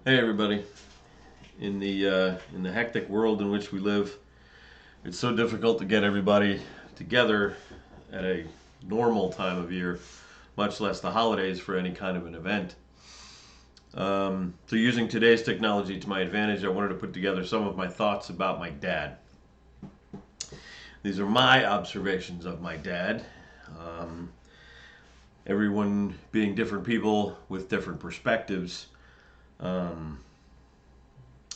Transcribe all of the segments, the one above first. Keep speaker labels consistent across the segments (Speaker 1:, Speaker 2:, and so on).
Speaker 1: Hey everybody. In the hectic world in which we live, it's so difficult to get everybody together at a normal time of year, much less the holidays for any kind of an event. So using today's technology to my advantage, I wanted to put together some of my thoughts about my dad. These are my observations of my dad. Um, Everyone being different people with different perspectives. Um,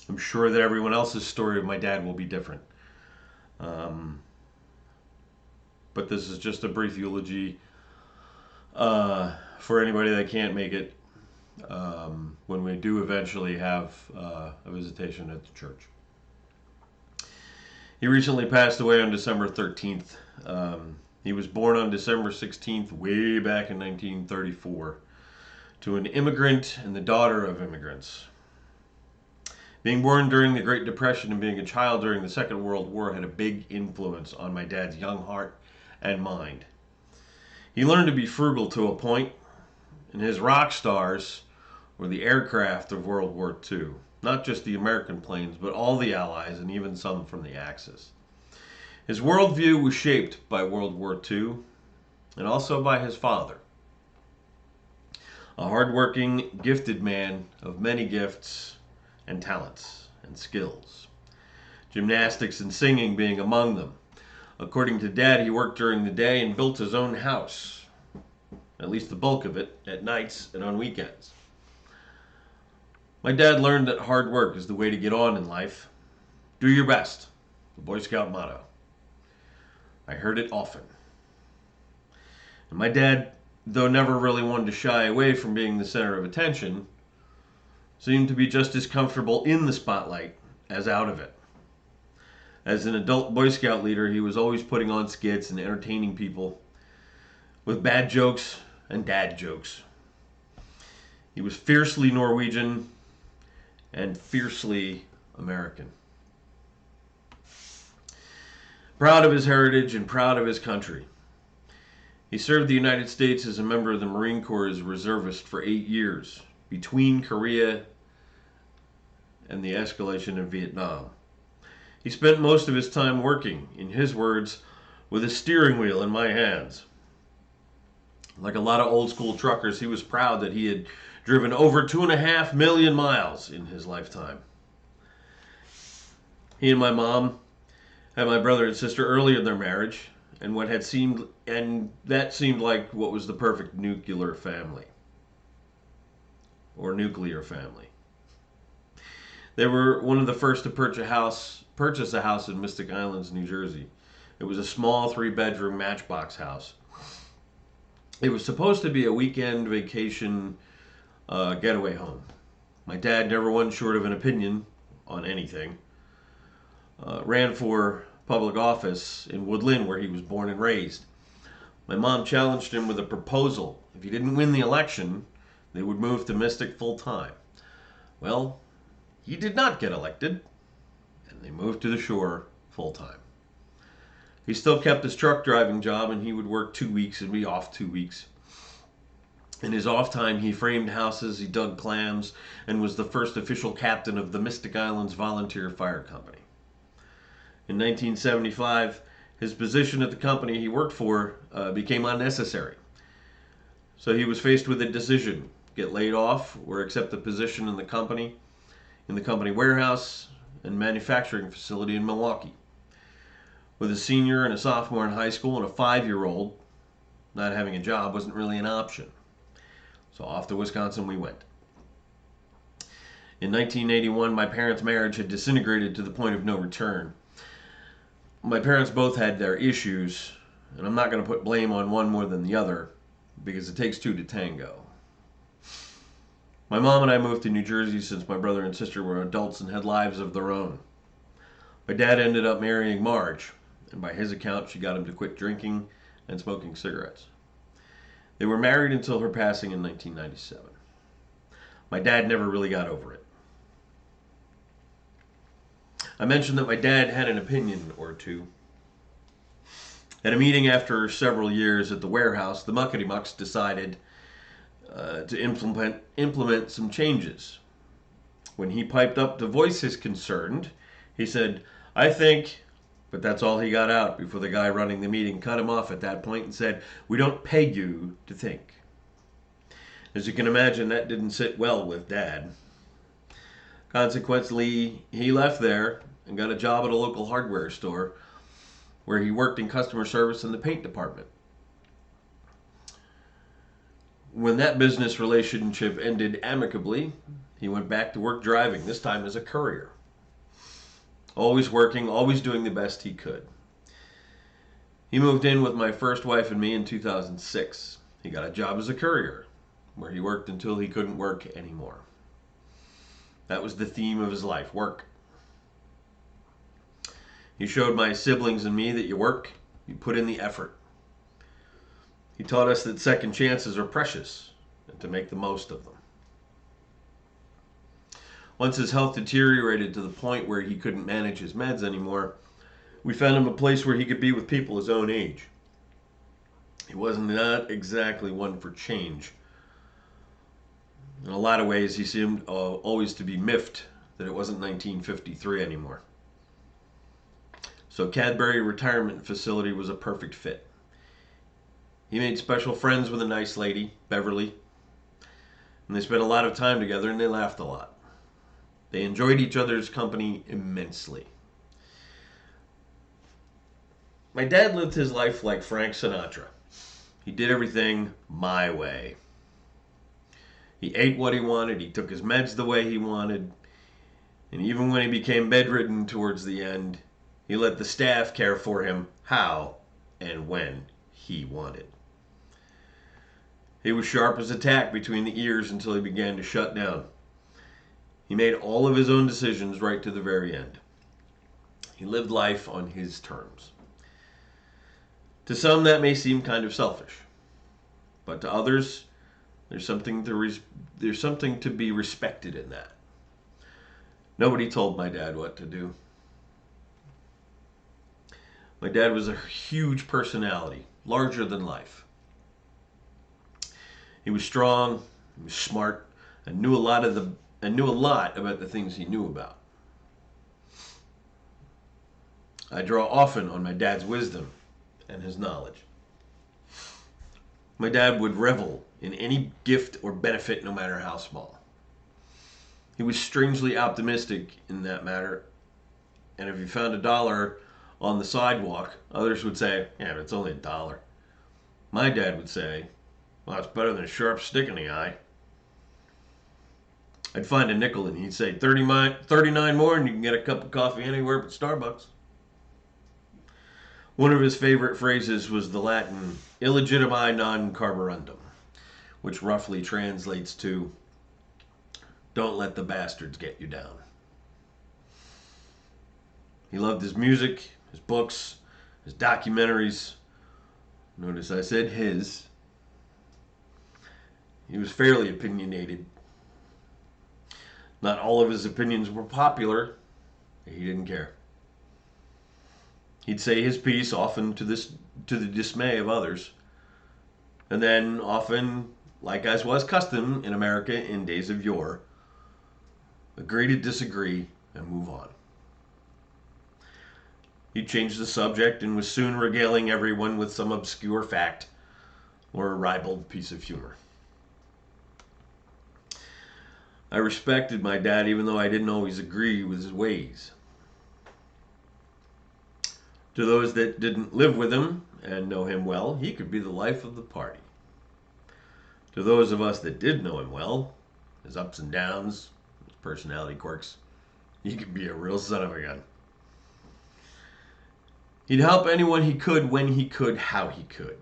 Speaker 1: I'm sure that everyone else's story of my dad will be different. Um, but this is just a brief eulogy for anybody that can't make it when we do eventually have a visitation at the church. He recently passed away on December 13th. He was born on December 16th, way back in 1934, to an immigrant and the daughter of immigrants. Being born during the Great Depression and being a child during the Second World War had a big influence on my dad's young heart and mind. He learned to be frugal to a point, and his rock stars were the aircraft of World War II. Not just the American planes, but all the Allies and even some from the Axis. His worldview was shaped by World War II and also by his father, a hardworking, gifted man of many gifts and talents and skills, gymnastics and singing being among them. According to Dad, he worked during the day and built his own house, at least the bulk of it, at nights and on weekends. My dad learned that hard work is the way to get on in life. Do your best, the Boy Scout motto. I heard it often. And my dad, though never really wanted to shy away from being the center of attention, seemed to be just as comfortable in the spotlight as out of it. As an adult Boy Scout leader, he was always putting on skits and entertaining people with bad jokes and dad jokes. He was fiercely Norwegian and fiercely American. Proud of his heritage and proud of his country. He served the United States as a member of the Marine Corps as a reservist for 8 years, between Korea and the escalation in Vietnam. He spent most of his time working, in his words, with a steering wheel in my hands. Like a lot of old school truckers, he was proud that he had driven over 2.5 million miles in his lifetime. He and my mom had my brother and sister early in their marriage, and that seemed like what was the perfect nuclear family. Or nuclear family. They were one of the first to purchase a house in Mystic Islands, New Jersey. It was a small 3-bedroom matchbox house. It was supposed to be a weekend vacation getaway home. My dad, never one short of an opinion on anything, ran for public office in Woodland, where he was born and raised. My mom challenged him with a proposal. If he didn't win the election, they would move to Mystic full time. Well, he did not get elected, and they moved to the shore full time. He still kept his truck driving job, and he would work 2 weeks and be off 2 weeks. In his off time, he framed houses, he dug clams, and was the first official captain of the Mystic Islands Volunteer Fire Company. In 1975, his position at the company he worked for became unnecessary. So he was faced with a decision: get laid off or accept a position in the company warehouse and manufacturing facility in Milwaukee. With a senior and a sophomore in high school and a 5-year-old, not having a job wasn't really an option. So off to Wisconsin we went. In 1981, my parents' marriage had disintegrated to the point of no return. My parents both had their issues, and I'm not going to put blame on one more than the other, because it takes two to tango. My mom and I moved to New Jersey since my brother and sister were adults and had lives of their own. My dad ended up marrying Marge, and by his account, she got him to quit drinking and smoking cigarettes. They were married until her passing in 1997. My dad never really got over it. I mentioned that my dad had an opinion or two. At a meeting after several years at the warehouse, the Muckety Mucks decided to implement some changes. When he piped up to voice his concern, he said, "I think," but that's all he got out before the guy running the meeting cut him off at that point and said, "We don't pay you to think." As you can imagine, that didn't sit well with Dad. Consequently, he left there and got a job at a local hardware store where he worked in customer service in the paint department. When that business relationship ended amicably, he went back to work driving, this time as a courier. Always working, always doing the best he could. He moved in with my first wife and me in 2006. He got a job as a courier, where he worked until he couldn't work anymore. That was the theme of his life, work. He showed my siblings and me that you work, you put in the effort. He taught us that second chances are precious and to make the most of them. Once his health deteriorated to the point where he couldn't manage his meds anymore, we found him a place where he could be with people his own age. He was not exactly one for change. In a lot of ways, he seemed always to be miffed that it wasn't 1953 anymore. So Cadbury Retirement Facility was a perfect fit. He made special friends with a nice lady, Beverly, and they spent a lot of time together and they laughed a lot. They enjoyed each other's company immensely. My dad lived his life like Frank Sinatra. He did everything my way. He ate what he wanted, he took his meds the way he wanted, and even when he became bedridden towards the end, he let the staff care for him how and when he wanted. He was sharp as a tack between the ears until he began to shut down. He made all of his own decisions right to the very end. He lived life on his terms. To some, that may seem kind of selfish, but to others, there's something to be respected in that. Nobody told my dad what to do. My dad was a huge personality, larger than life. He was strong, he was smart, and knew a lot about the things he knew about. I draw often on my dad's wisdom and his knowledge. My dad would revel in any gift or benefit, no matter how small. He was strangely optimistic in that matter, and if you found $1 on the sidewalk, others would say, "Yeah, but it's only $1." My dad would say, "Well, it's better than a sharp stick in the eye." I'd find a nickel and he'd say, 39 more and you can get a cup of coffee anywhere but Starbucks. One of his favorite phrases was the Latin illegitimi non carborundum, which roughly translates to, "Don't let the bastards get you down." He loved his music, his books, his documentaries. Notice I said his. He was fairly opinionated. Not all of his opinions were popular. He didn't care. He'd say his piece, often to the dismay of others, and then often, like as was custom in America in days of yore, agree to disagree and move on. He changed the subject and was soon regaling everyone with some obscure fact or a ribald piece of humor. I respected my dad even though I didn't always agree with his ways. To those that didn't live with him and know him well, he could be the life of the party. To those of us that did know him well, his ups and downs, his personality quirks, he could be a real son of a gun. He'd help anyone he could, when he could, how he could.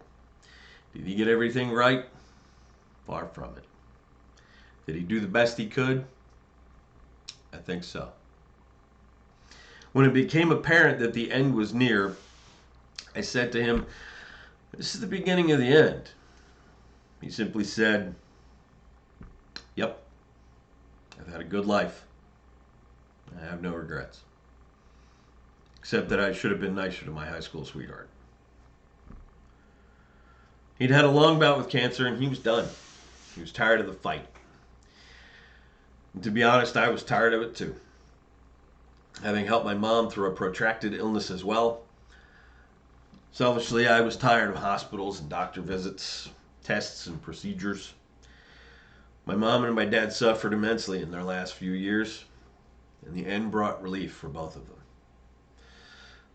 Speaker 1: Did he get everything right? Far from it. Did he do the best he could? I think so. When it became apparent that the end was near, I said to him, "This is the beginning of the end." He simply said, "Yep, I've had a good life. I have no regrets. Except that I should have been nicer to my high school sweetheart." He'd had a long bout with cancer and he was done. He was tired of the fight. To be honest, I was tired of it too. Having helped my mom through a protracted illness as well, selfishly, I was tired of hospitals and doctor visits, tests and procedures. My mom and my dad suffered immensely in their last few years, and the end brought relief for both of them.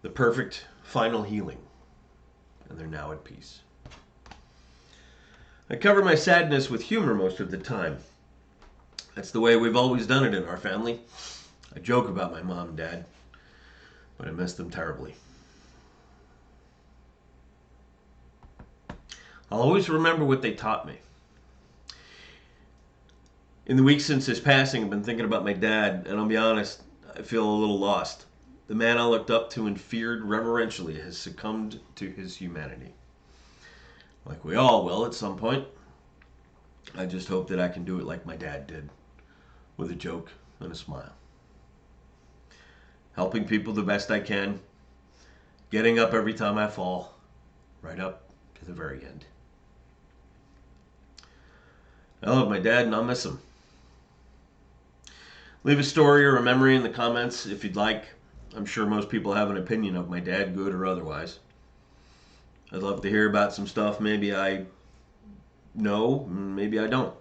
Speaker 1: The perfect final healing, and they're now at peace. I cover my sadness with humor most of the time. That's the way we've always done it in our family. I joke about my mom and dad, but I miss them terribly. I'll always remember what they taught me. In the weeks since his passing, I've been thinking about my dad, and I'll be honest, I feel a little lost. The man I looked up to and feared reverentially has succumbed to his humanity. Like we all will at some point. I just hope that I can do it like my dad did, with a joke and a smile. Helping people the best I can, getting up every time I fall, right up to the very end. I love my dad and I'll miss him. Leave a story or a memory in the comments if you'd like. I'm sure most people have an opinion of my dad, good or otherwise. I'd love to hear about some stuff maybe I know, maybe I don't.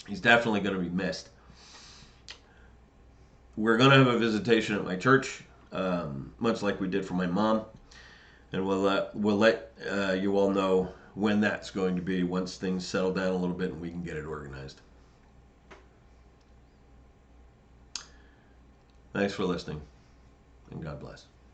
Speaker 1: He's definitely going to be missed. We're going to have a visitation at my church, much like we did for my mom. And we'll let you all know when that's going to be once things settle down a little bit and we can get it organized. Thanks for listening, and God bless.